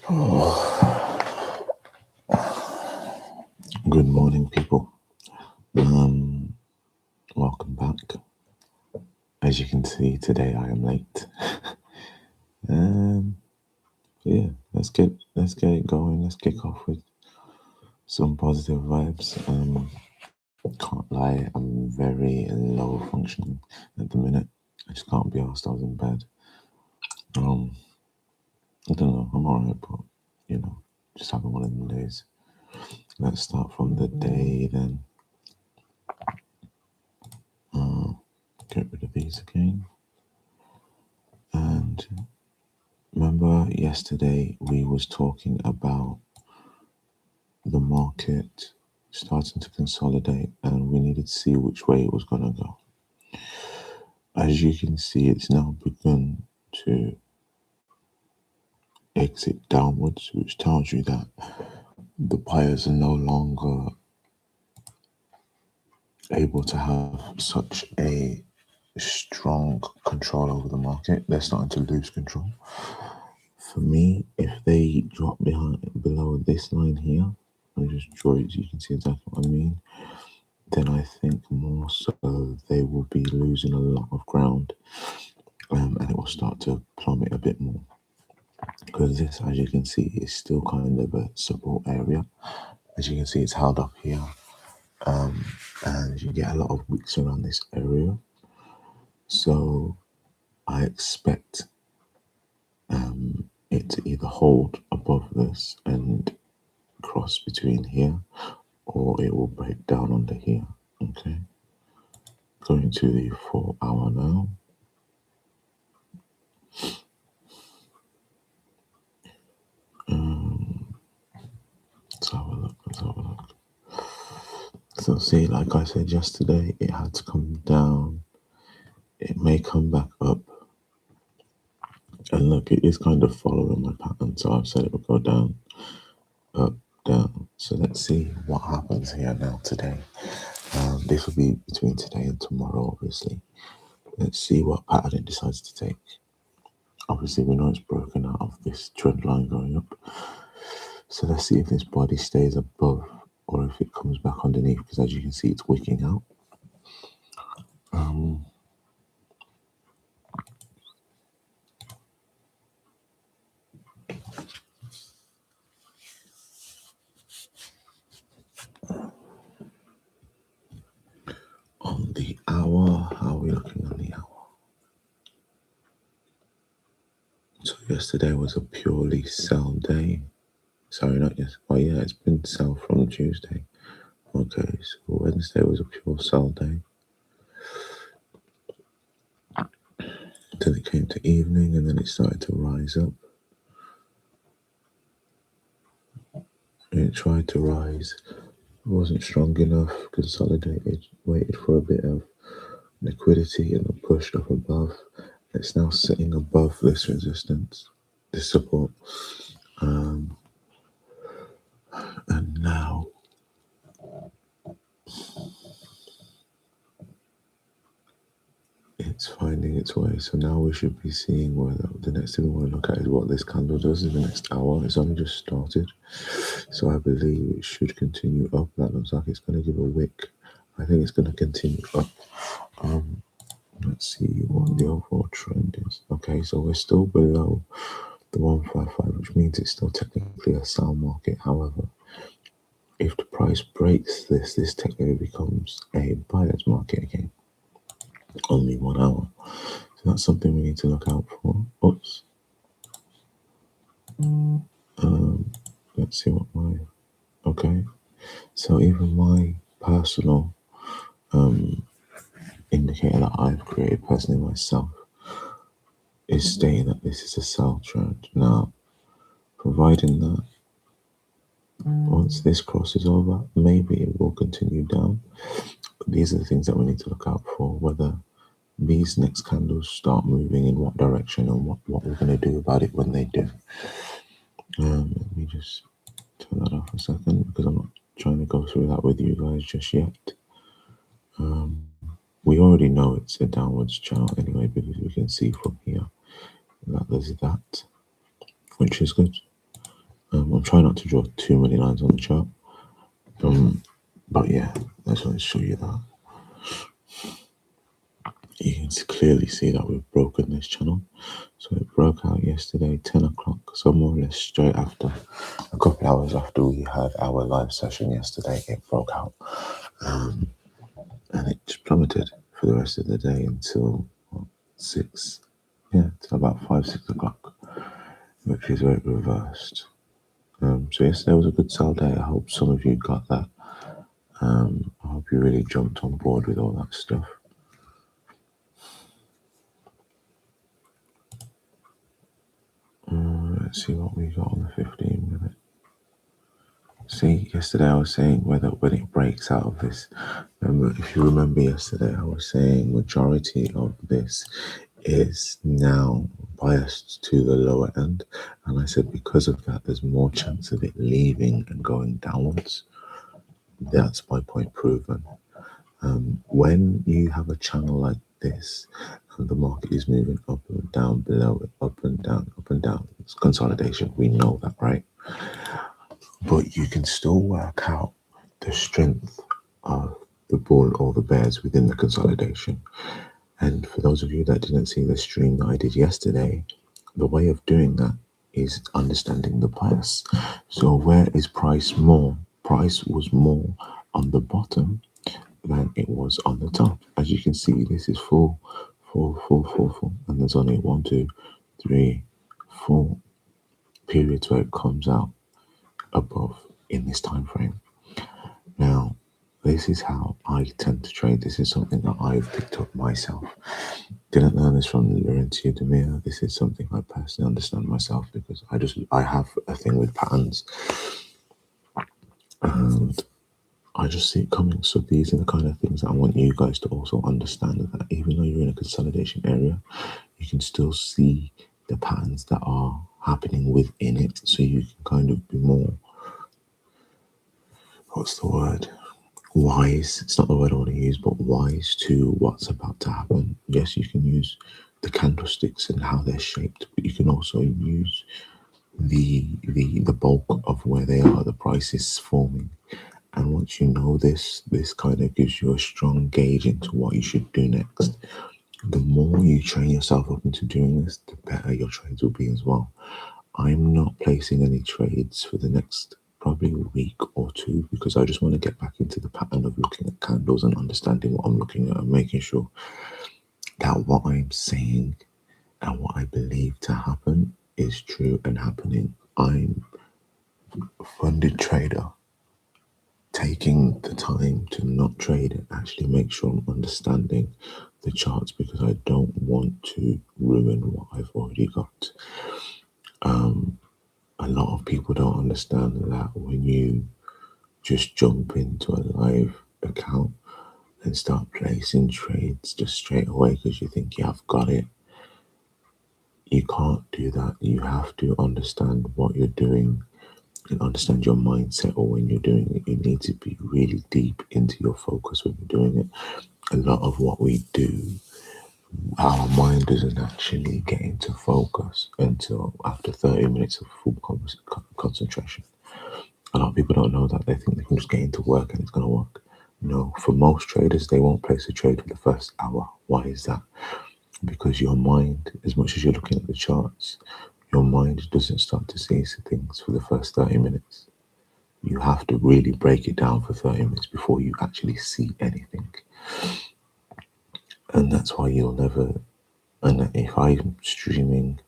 Good morning, people. Welcome back. As you can see, today I am late. Yeah, let's get it going. Let's kick off with some positive vibes. Can't lie, I'm very low functioning at the minute. I just can't be asked. I was in bed. I don't know. I'm alright, but just having one of them days. Let's start from the day then. Get rid of these again. And remember yesterday we was talking about the market starting to consolidate and we needed to see which way it was going to go. As you can see, it's now begun to exit downwards, which tells you that the buyers are no longer able to have such a strong control over the market. They're starting to lose control. For me, if they drop below this line here, I just draw it so you can see exactly what I mean, then I think more so they will be losing a lot of ground, and it will start to plummet a bit more. Because this, as you can see, is still kind of a support area. As you can see, it's held up here, and you get a lot of wicks around this area. So I expect it to either hold above this and cross between here, or it will break down under here. Okay, going to the 4 hour now. Let's have a look. So see, like I said yesterday, it had to come down. It may come back up. And look, it is kind of following my pattern. So I've said it will go down, up, down. So let's see what happens here now today. This will be between today and tomorrow, obviously. Let's see what pattern it decides to take. Obviously, we know it's broken out of this trend line going up. So let's see if this body stays above or if it comes back underneath, because as you can see, it's wicking out. On the hour, how are we looking on the hour? So yesterday was a purely sell day. Sorry, not yesterday. Oh yeah, it's been sell from Tuesday. Okay, so Wednesday was a pure sell day. Until it came to evening and then it started to rise up. It tried to rise. It wasn't strong enough, consolidated, waited for a bit of liquidity and then pushed up above. It's now sitting above this resistance, this support. And now it's finding its way. So now we should be seeing whether the next thing we want to look at is what this candle does in the next hour. It's only just started. So I believe it should continue up. That looks like it's going to give a wick. I think it's going to continue up. Let's see what the overall trend is. Okay, so we're still below the 155, which means it's still technically a sell market. However, if the price breaks this technically becomes a buyer's market again. Only 1 hour. So that's something we need to look out for. Oops. Let's see what my... Okay. So even my personal indicator that I've created personally myself is stating that this is a sell trend. Now, providing that once this crosses over, maybe it will continue down. But these are the things that we need to look out for, whether these next candles start moving in what direction and what we're going to do about it when they do. Let me just turn that off a second because I'm not trying to go through that with you guys just yet. We already know it's a downwards chart anyway, because we can see from here that there's that, which is good. I'm trying not to draw too many lines on the chart. But yeah, I just want to show you that. You can clearly see that we've broken this channel. So it broke out yesterday, 10 o'clock, so more or less straight after, a couple hours after we had our live session yesterday, it broke out. And it just plummeted for the rest of the day until till about 5-6 o'clock, which is where it reversed. So yesterday was a good sell day. I hope some of you got that. I hope you really jumped on board with all that stuff. Let's see what we got on the 15-minute. See, yesterday I was saying when it breaks out of this, if you remember yesterday, I was saying majority of this is now biased to the lower end, and I said because of that, there's more chance of it leaving and going downwards. That's my point proven. When you have a channel like this, and the market is moving up and down below it, up and down, it's consolidation. We know that, right? But you can still work out the strength of the bull or the bears within the consolidation. And for those of you that didn't see the stream that I did yesterday, the way of doing that is understanding the price. So where is price more? Price was more on the bottom than it was on the top. As you can see, this is full, and there's only 1, 2, 3, 4 periods where it comes out above in this time frame. Now, this is how I tend to trade. This is something that I've picked up myself. Didn't learn this from Laurentia Demir. This is something I personally understand myself because I have a thing with patterns, and I just see it coming. So these are the kind of things that I want you guys to also understand, that even though you're in a consolidation area, you can still see the patterns that are happening within it, so you can kind of be more, what's the word? Wise. It's not the word I want to use, but wise to what's about to happen. Yes, you can use the candlesticks and how they're shaped, but you can also use the bulk of where they are, the price is forming. And once you know this kind of gives you a strong gauge into what you should do next. The more you train yourself up into doing this, the better your trades will be as well. I'm not placing any trades for the next probably a week or two because I just want to get back into the pattern of looking at candles and understanding what I'm looking at and making sure that what I'm saying and what I believe to happen is true and happening. I'm a funded trader taking the time to not trade and actually make sure I'm understanding the charts because I don't want to ruin what I've already got. A lot of people don't understand that when you just jump into a live account and start placing trades just straight away because you think you have got it, you can't do that. You have to understand what you're doing and understand your mindset, or when you're doing it, you need to be really deep into your focus when you're doing it. A lot of what we do, our mind doesn't actually get into focus until after 30 minutes of full concentration. A lot of people don't know that. They think they can just get into work and it's going to work. No, for most traders, they won't place a trade for the first hour. Why is that? Because your mind, as much as you're looking at the charts, your mind doesn't start to see things for the first 30 minutes. You have to really break it down for 30 minutes before you actually see anything. And that's why you'll never, and if I'm streaming,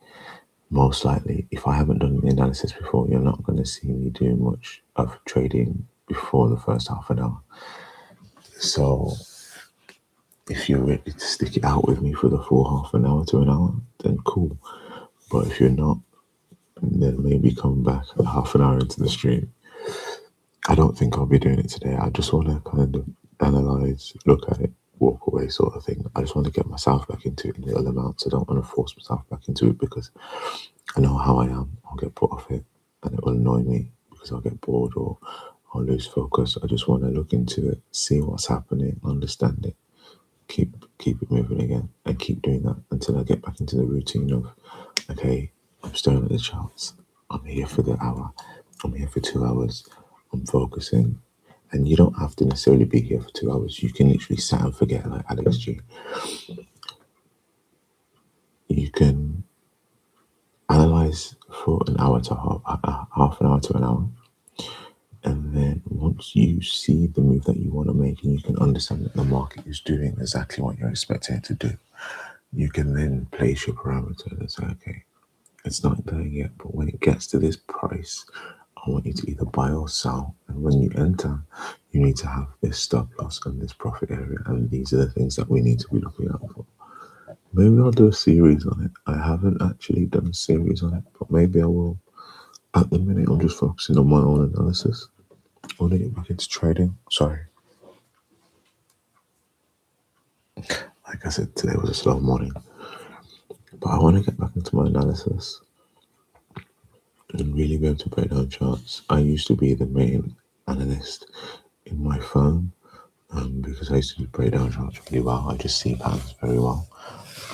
most likely, if I haven't done the analysis before, you're not going to see me do much of trading before the first half an hour. So if you're ready to stick it out with me for the full half an hour to an hour, then cool. But if you're not, then maybe come back half an hour into the stream. I don't think I'll be doing it today. I just want to kind of analyze, look at it, walk away sort of thing. I just want to get myself back into it in little amounts. I don't want to force myself back into it because I know how I am. I'll get put off it and it will annoy me because I'll get bored or I'll lose focus. I just want to look into it, see what's happening, understand it, keep it moving again, and keep doing that until I get back into the routine of, okay, I'm staring at the charts. I'm here for the hour. I'm here for 2 hours. I'm focusing. And you don't have to necessarily be here for 2 hours. You can literally sit and forget, like Alex G. You can analyze for an hour to half an hour to an hour. And then once you see the move that you want to make and you can understand that the market is doing exactly what you're expecting it to do, you can then place your parameter and say, okay, it's not there yet, but when it gets to this price, I want you to either buy or sell. And when you enter, you need to have this stop loss and this profit area. And these are the things that we need to be looking out for. Maybe I'll do a series on it. I haven't actually done a series on it, but maybe I will. At the minute, I'm just focusing on my own analysis. I want to get back into trading. Sorry. Like I said, today was a slow morning. But I want to get back into my analysis and really be able to break down charts. I used to be the main analyst in my firm because I used to break down charts really well. I just see patterns very well.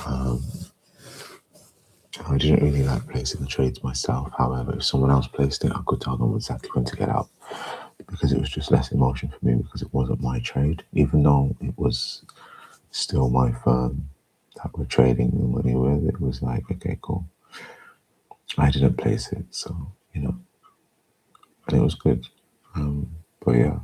I didn't really like placing the trades myself. However, if someone else placed it, I could tell them exactly when to get out because it was just less emotion for me because it wasn't my trade, even though it was still my firm that we're trading the money with. It was like, okay, cool. I didn't place it, so, and it was good. But yeah.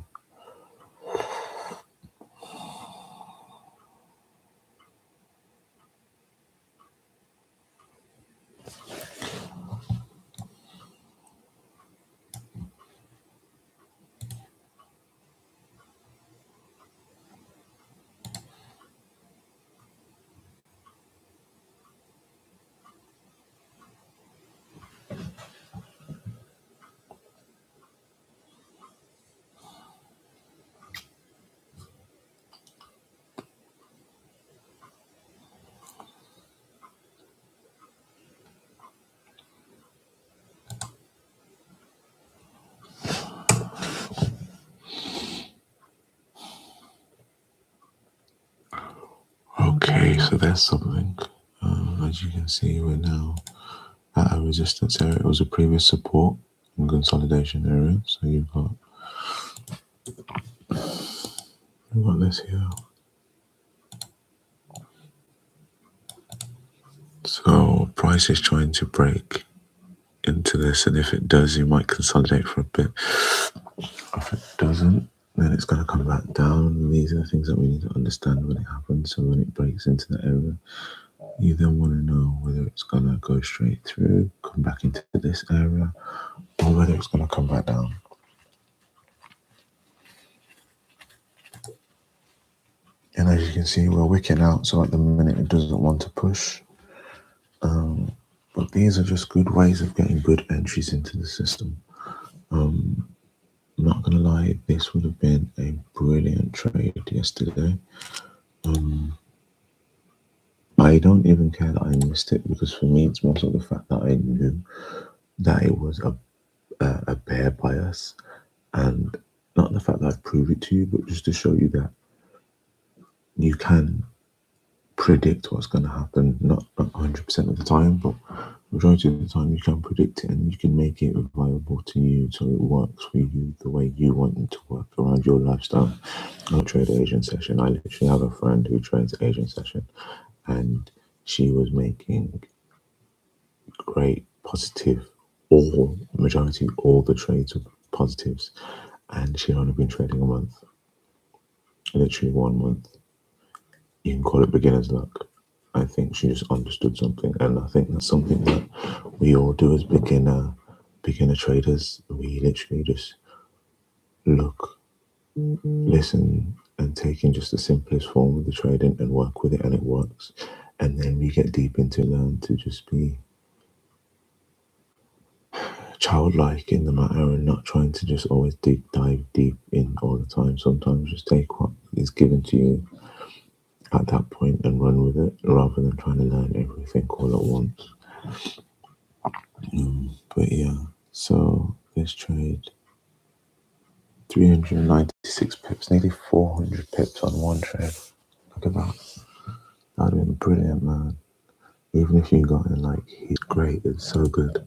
Okay, so there's something. As you can see, we're now at a resistance area. It was a previous support and consolidation area. So you've got this here. So price is trying to break into this, and if it does, you might consolidate for a bit. If it doesn't, then it's going to come back down. And these are the things that we need to understand when it happens. So when it breaks into the area, you then want to know whether it's going to go straight through, come back into this area, or whether it's going to come back down. And as you can see, we're wicking out, so at the minute it doesn't want to push. But these are just good ways of getting good entries into the system. I'm not going to lie, this would have been a brilliant trade yesterday. I don't even care that I missed it, because for me it's more so the fact that I knew that it was a bear bias, and not the fact that I'd prove it to you, but just to show you that you can predict what's going to happen, not 100% of the time, but majority of the time you can predict it and you can make it viable to you so it works for you the way you want it to work around your lifestyle. I trade Asian session. I literally have a friend who trades Asian session, and she was making great positive, all the trades were positives, and she'd only been trading a month, literally 1 month. You can call it beginner's luck. I think she just understood something, and I think that's something that we all do as beginner traders. We literally just look, listen, and take in just the simplest form of the trading and work with it, and it works. And then we get deep into learn to just be childlike in the matter and not trying to just always dive deep in all the time. Sometimes just take what is given to you at that point and run with it, rather than trying to learn everything all at once. But yeah, so this trade, 396 pips, nearly 400 pips on one trade. Look at that. That would have been brilliant, man. Even if you got in, like, he's great, it's so good.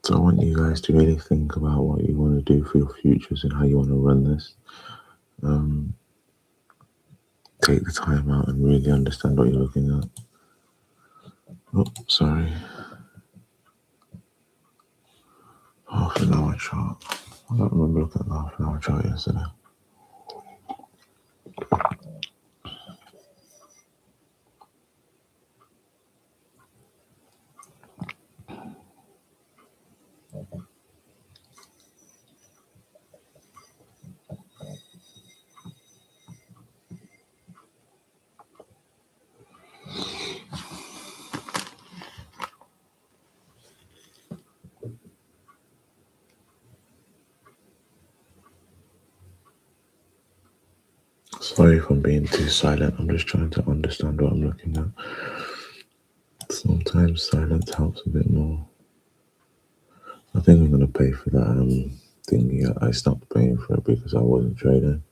So I want you guys to really think about what you want to do for your futures and how you want to run this. Take the time out and really understand what you're looking at. Oh, sorry. Half an hour chart. I don't remember looking at the half an hour chart yesterday. Sorry if I'm being too silent. I'm just trying to understand what I'm looking at. Sometimes silence helps a bit more. I think I'm going to pay for that thingy. I stopped paying for it because I wasn't trading.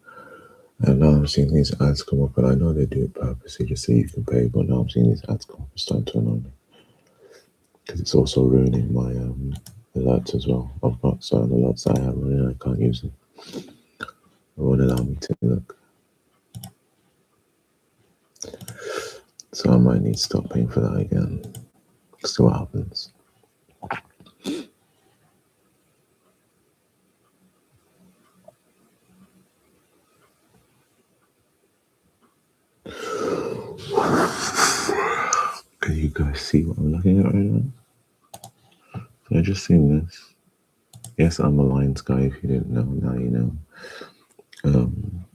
And now I'm seeing these ads come up, and I know they do it purposely just so you can pay, but now I'm seeing these ads come up and start to annoy me. Because it's also ruining my alerts as well. I've got certain alerts that I have running, I can't use them. It won't allow me to look. So I might need to stop paying for that again. See what happens. Can you guys see what I'm looking at right now? So I just seen this. Yes, I'm a Lions guy. If you didn't know, now you know. I'm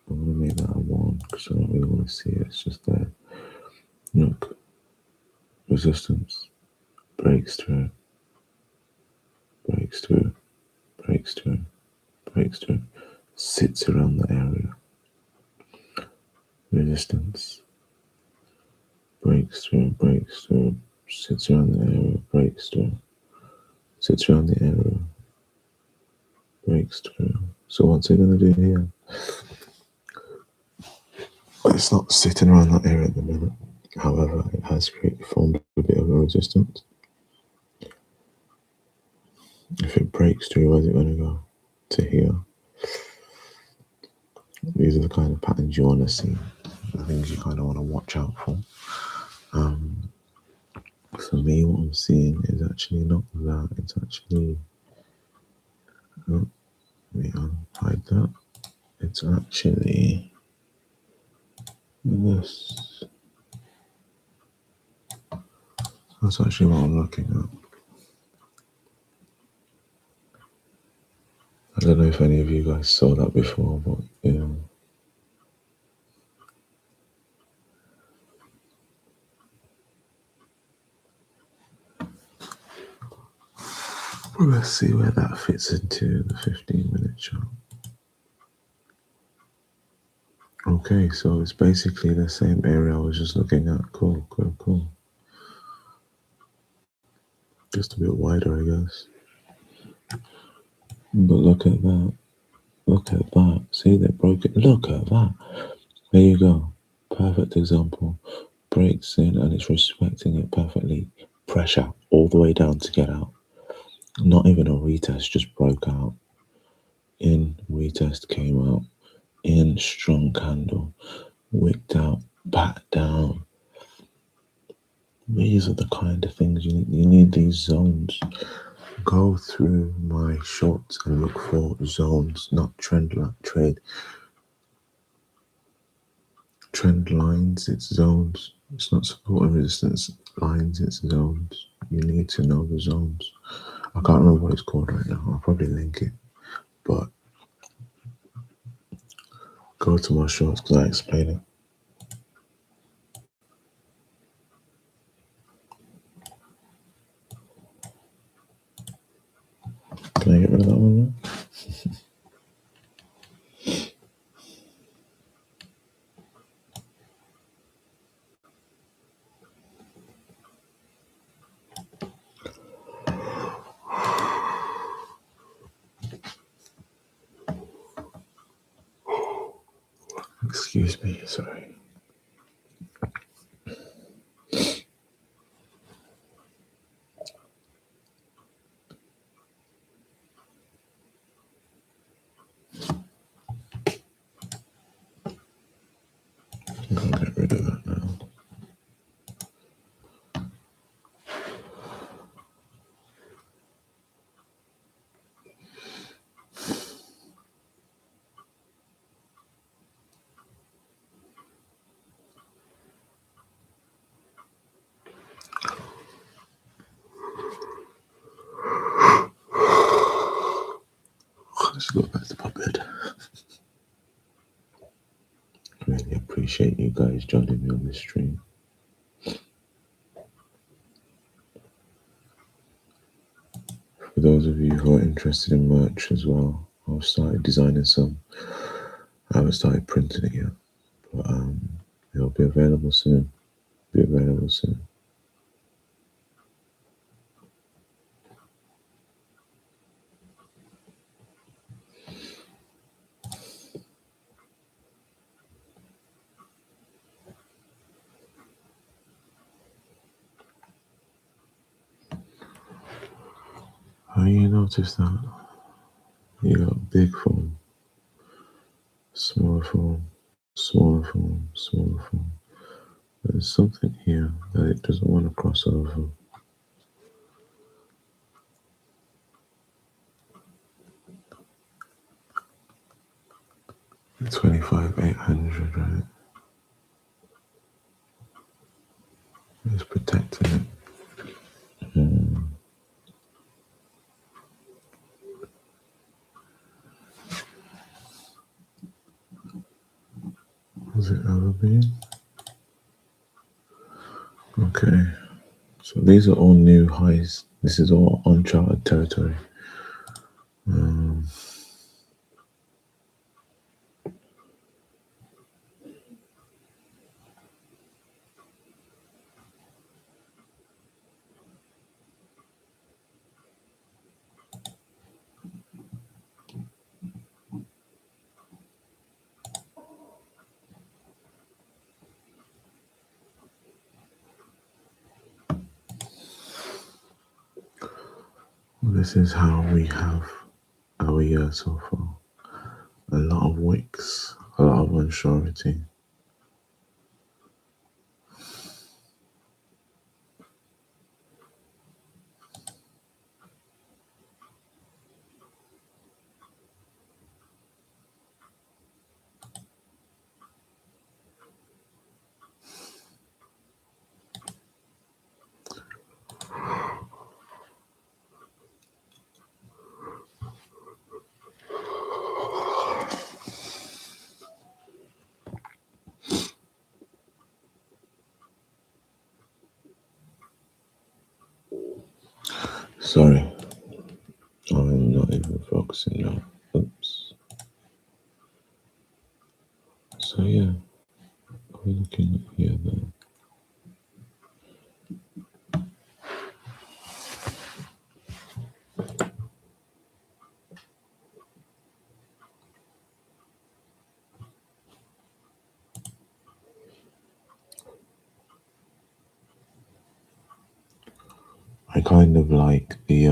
gonna make that a 1 because I don't really want to see it. It's just there. Look, resistance, breaks through, breaks through, breaks through, breaks through, sits around the area. Resistance, breaks through, sits around the area, breaks through, sits around the area, breaks through. So what's it gonna do here? It's not sitting around that area at the minute. However, it has formed a bit of a resistance. If it breaks through, where's it going to go? To here. These are the kind of patterns you want to see, the things you kind of want to watch out for. For me, what I'm seeing is actually not that. It's actually, let me unhide that. It's actually this. That's actually what I'm looking at. I don't know if any of you guys saw that before, but yeah. Let's see where that fits into the 15-minute chart. Okay, so it's basically the same area I was just looking at. Cool. Just a bit wider, I guess. But look at that. Look at that. See, they broke it. Look at that. There you go. Perfect example. Breaks in and it's respecting it perfectly. Pressure all the way down to get out. Not even a retest, just broke out. In, retest, came out. In, strong candle. Wicked out, back down. These are the kind of things you need. You need these zones. Go through my shorts and look for zones, not trend lines. It's zones. It's not support and resistance lines. It's zones. You need to know the zones. I can't remember what it's called right now. I'll probably link it, but go to my shorts because I explain it. Can I get rid of that one now? Excuse me, sorry. go back to my bed. Really appreciate you guys joining me on this stream. For those of you who are interested in merch as well, I've started designing some. I haven't started printing it yet, but it'll be available soon. How you notice that? You got big form, smaller form, smaller form, smaller form. There's something here that it doesn't want to cross over. The 25,800, right? It's protecting it. Has it ever been? Okay, so these are all new highs. This is all uncharted territory. This is how we have our year so far. A lot of wicks, a lot of unsurety. Sorry, I'm not even focusing now. Oops. So yeah, we're looking at here now. I kind of like the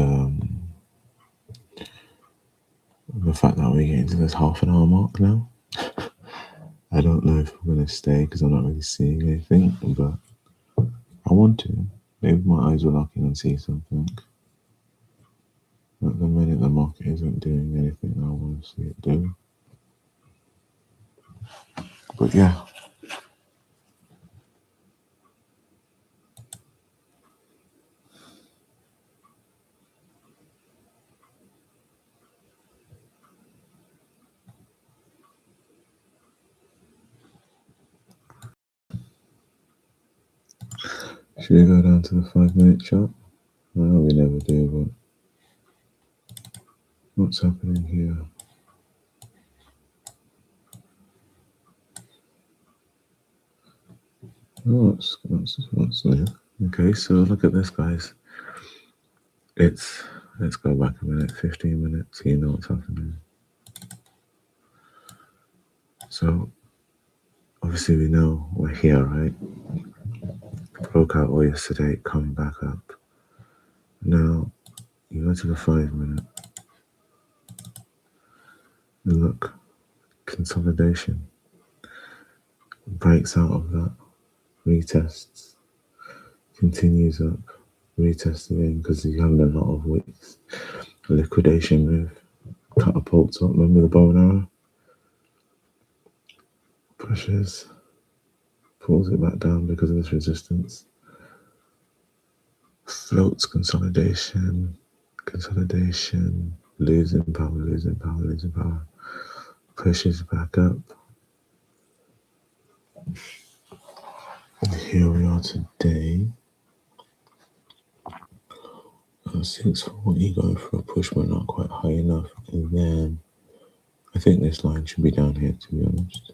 fact that we're getting to this half an hour mark now. I don't know if I'm going to stay because I'm not really seeing anything, but I want to. Maybe my eyes will lock in and see something. At the minute, the market isn't doing anything I want to see it do. But yeah. Should we go down to the 5-minute chart? Well, we never do, but what's happening here? Oh, what's new? Okay, so look at this, guys. Let's go back a minute, 15 minutes, you know what's happening. So, obviously we know we're here, right? Broke out all yesterday, coming back up. Now, you go to the 5-minute, and look, consolidation. Breaks out of that, retests, continues up, retests again, because you're having a lot of wicks. Liquidation move, catapults up, remember the bow and arrow? Pushes, pulls it back down because of this resistance. Floats, consolidation, consolidation, losing power, pushes back up. And here we are today. 640 going for a push, but not quite high enough. And then I think this line should be down here, to be honest.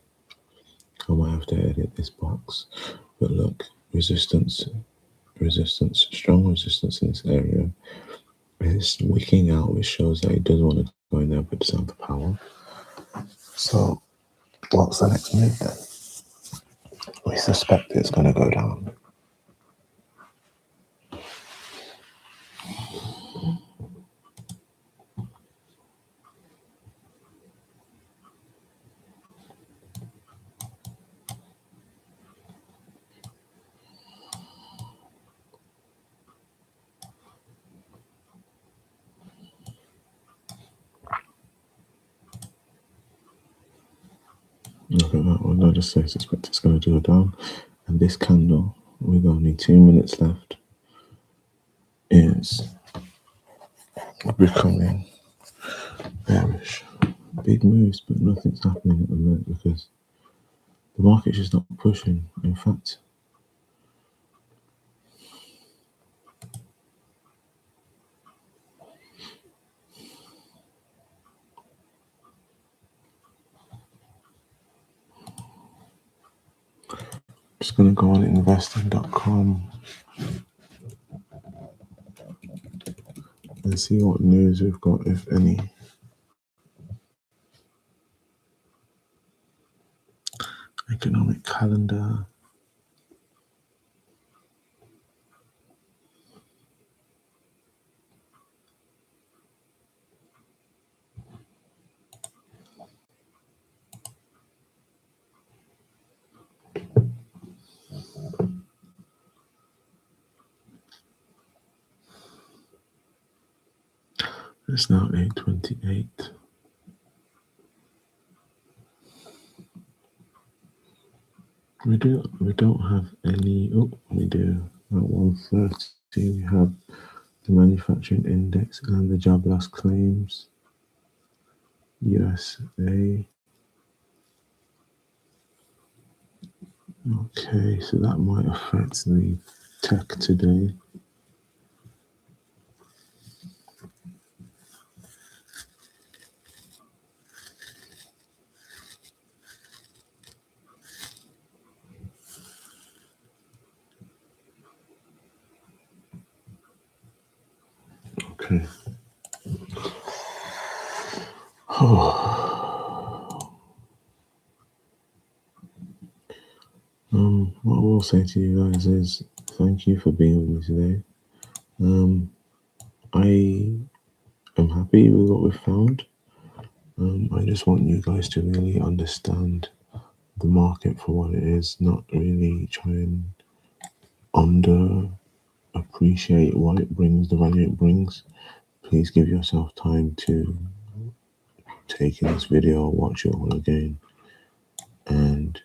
I might have to edit this box. But look, resistance, strong resistance in this area. It's wicking out, which shows that it doesn't want to go in there, but it's not the power. So what's the next move then? We suspect it's going to go down. Look at that one. I just suspect it's going to go down. And this candle, with only 2 minutes left, is becoming bearish. Big moves, but nothing's happening at the moment because the market's just not pushing. In fact, just going to go on investing.com and see what news we've got, if any. Economic calendar. It's now 8:28. We don't have any. Oh, we do. At 1:30, we have the manufacturing index and the job loss claims. USA. Okay, so that might affect the tech today. Okay. What I will say to you guys is thank you for being with me today. I am happy with what we've found. I just want you guys to really understand the market for what it is, not really try and under appreciate what it brings, the value it brings. Please give yourself time to take in this video, watch it all again, and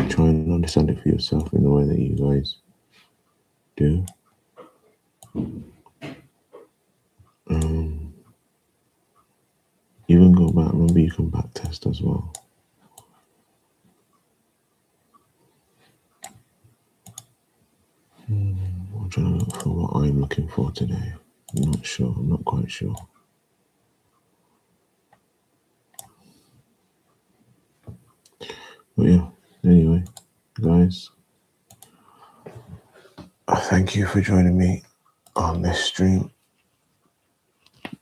try and understand it for yourself in the way that you guys do. Even go back, remember you can back test as well. I'm trying to look for what I'm looking for today. I'm not sure, I'm not quite sure. But yeah, anyway, guys, I thank you for joining me on this stream.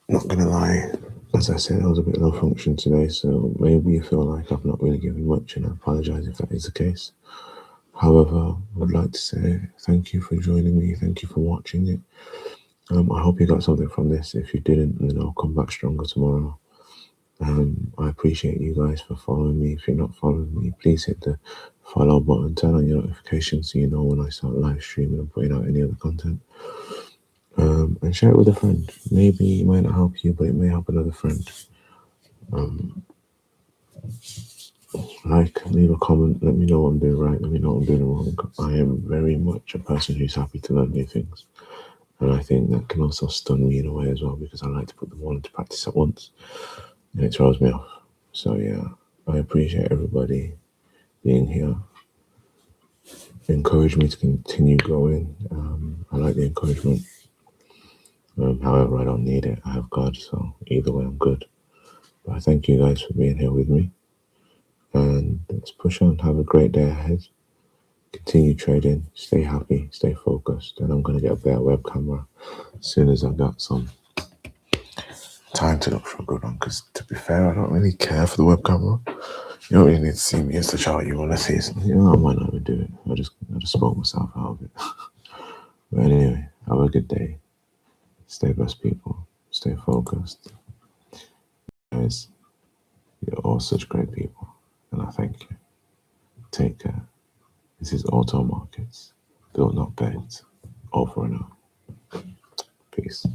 Not gonna lie, as I said, I was a bit low function today, so maybe you feel like I've not really given much, and I apologize if that is the case. However, I would like to say thank you for joining me, thank you for watching it. I hope you got something from this. If you didn't, then I'll come back stronger tomorrow. I appreciate you guys for following me. If you're not following me, please hit the follow button, turn on your notifications so you know when I start live streaming and putting out any other content. And share it with a friend. Maybe it might not help you, but it may help another friend. Leave a comment, let me know what I'm doing right, let me know what I'm doing wrong. I am very much a person who's happy to learn new things. And I think that can also stun me in a way as well, because I like to put them all into practice at once, and it throws me off. So yeah, I appreciate everybody being here. Encourage me to continue growing. I like the encouragement. However, I don't need it. I have God, so either way, I'm good. But I thank you guys for being here with me. And let's push on. Have a great day ahead. Continue trading. Stay happy. Stay focused. And I'm going to get a better web camera as soon as I've got some time to look for a good one. Because to be fair, I don't really care for the web camera. You don't really need to see me as the chart you want to see. So, I might not even do it. I just spoke myself out of it. But anyway, have a good day. Stay blessed, people. Stay focused. Guys, you're all such great people. And I thank you. Take care. This is AutoMarkets. Built, not bet. Over and out. Peace.